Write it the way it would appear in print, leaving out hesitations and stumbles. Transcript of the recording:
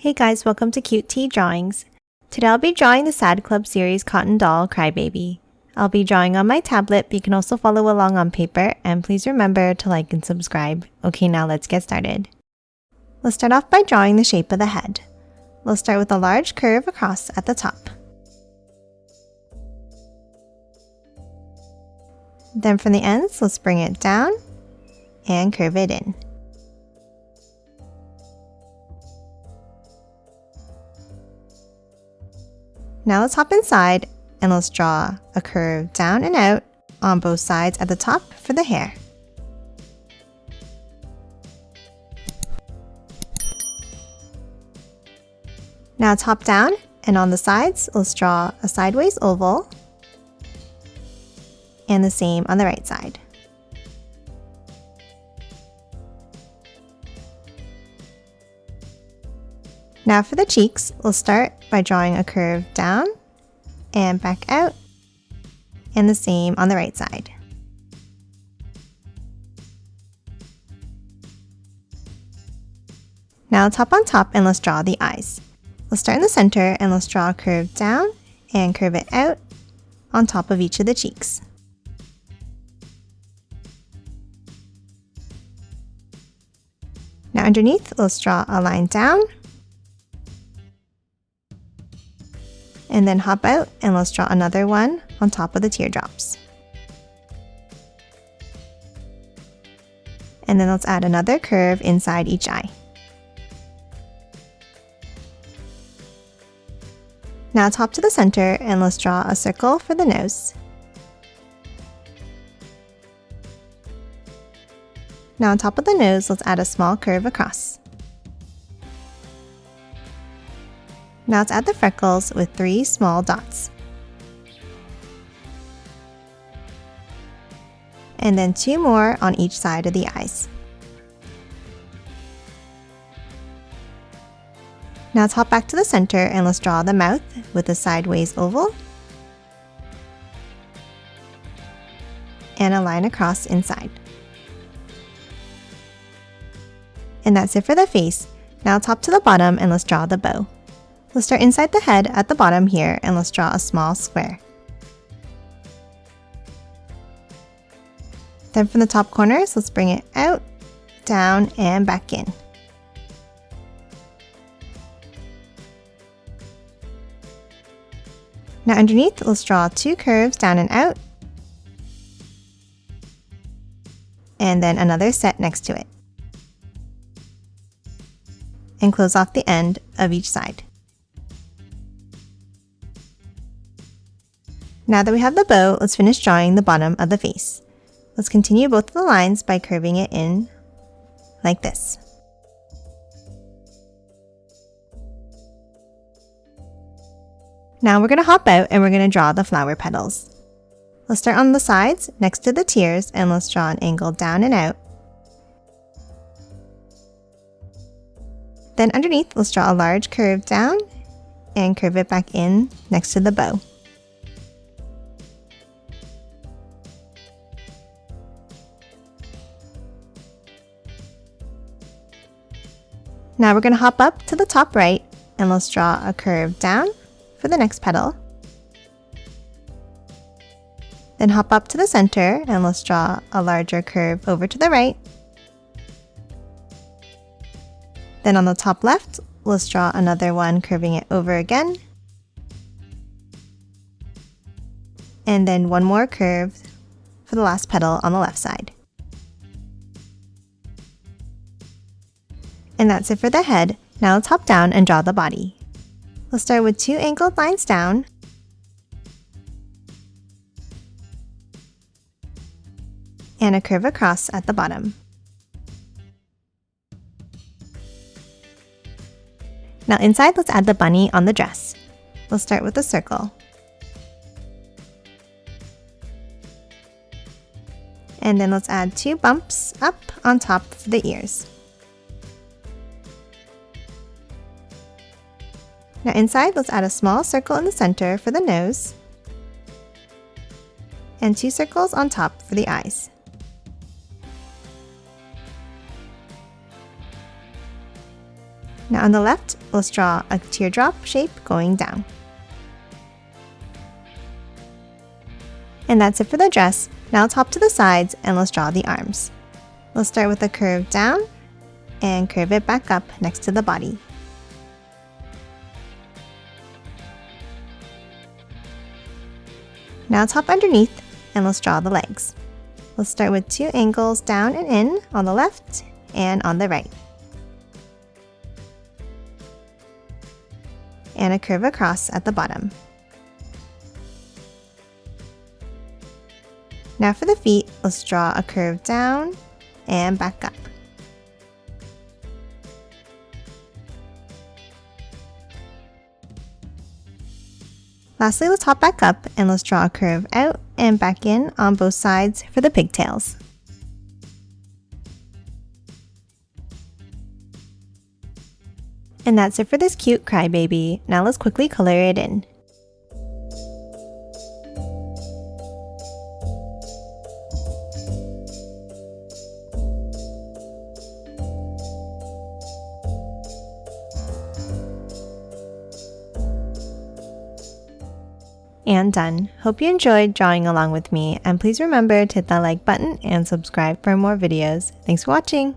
Hey guys, welcome to Cute Tea Drawings. Today I'll be drawing the Sad Club series Cotton Doll Crybaby. I'll be drawing on my tablet, but you can also follow along on paper, and please remember to like and subscribe. Okay, now let's get started. Let's start off by drawing the shape of the head. We'll start with a large curve across at the top. Then from the ends, let's bring it down and curve it in. Now let's hop inside and let's draw a curve down and out on both sides at the top for the hair. Now top down and on the sides, let's draw a sideways oval and the same on the right side. Now for the cheeks, we'll start by drawing a curve down and back out, and the same on the right side. Now top on top and let's draw the eyes. Let's start in the center and let's draw a curve down and curve it out on top of each of the cheeks. Now underneath, let's draw a line down, and then hop out and let's draw another one on top of the teardrops. And then let's add another curve inside each eye. Now top to the center and let's draw a circle for the nose. Now on top of the nose, let's add a small curve across. Now let's add the freckles with 3 small dots. And then 2 more on each side of the eyes. Now let's hop back to the center and let's draw the mouth with a sideways oval and a line across inside. And that's it for the face. Now top to the bottom and let's draw the bow. Let's start inside the head at the bottom here and let's draw a small square. Then from the top corners, let's bring it out, down, and back in. Now underneath, let's draw 2 curves down and out, and then another set next to it. And close off the end of each side. Now that we have the bow, let's finish drawing the bottom of the face. Let's continue both of the lines by curving it in like this. Now we're going to hop out and we're going to draw the flower petals. Let's start on the sides next to the tears and let's draw an angle down and out. Then underneath, let's draw a large curve down and curve it back in next to the bow. Now we're going to hop up to the top right and let's draw a curve down for the next petal. Then hop up to the center and let's draw a larger curve over to the right. Then on the top left, let's draw another one curving it over again. And then one more curve for the last petal on the left side. And that's it for the head. Now let's hop down and draw the body. Let's start with 2 angled lines down. And a curve across at the bottom. Now inside, let's add the bunny on the dress. We'll start with a circle. And then let's add 2 bumps up on top for the ears. Now inside, let's add a small circle in the center for the nose, and 2 circles on top for the eyes. Now on the left, let's draw a teardrop shape going down. And that's it for the dress. Now let's hop to the sides and let's draw the arms. Let's start with a curve down and curve it back up next to the body. Now let's hop underneath and let's draw the legs. Let's start with 2 angles down and in on the left and on the right. And a curve across at the bottom. Now for the feet, let's draw a curve down and back up. Lastly, let's hop back up and let's draw a curve out and back in on both sides for the pigtails. And that's it for this cute crybaby. Now let's quickly color it in. And done. Hope you enjoyed drawing along with me, and please remember to hit that like button and subscribe for more videos. Thanks for watching!